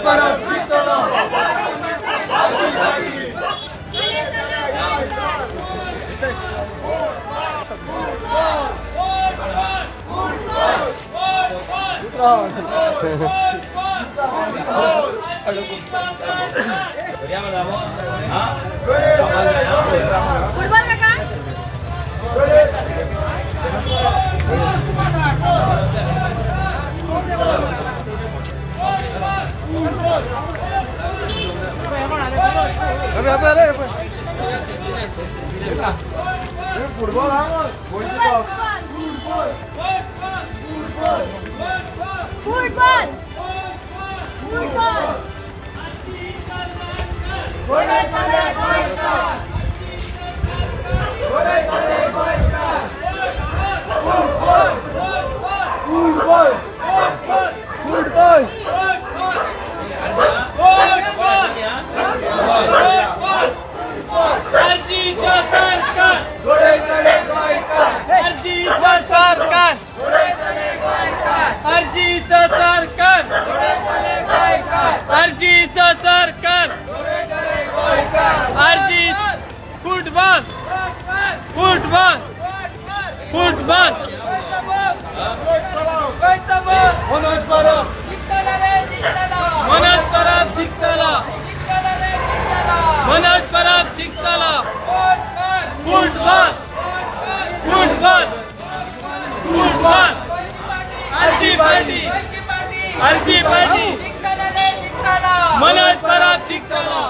परब जिंकला फुटबॉल काका football football football football football football Manoj Parab Manoj Parab जिंकला मनोज परब जिंकला फुटबॉल फुटबॉल फुटबॉल अर्जी पार्टी मनोज परब जिंकला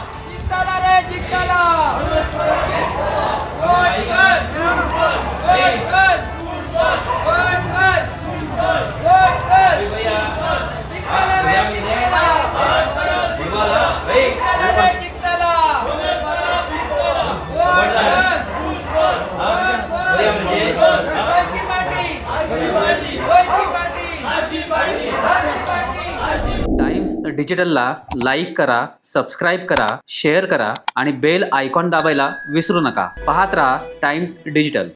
टाइम्स डिजिटलला लाईक करा, सबस्क्राईब करा, शेअर करा आणि बेल आयकॉन दाबायला विसरू नका. पाहत रहा टाइम्स डिजिटल.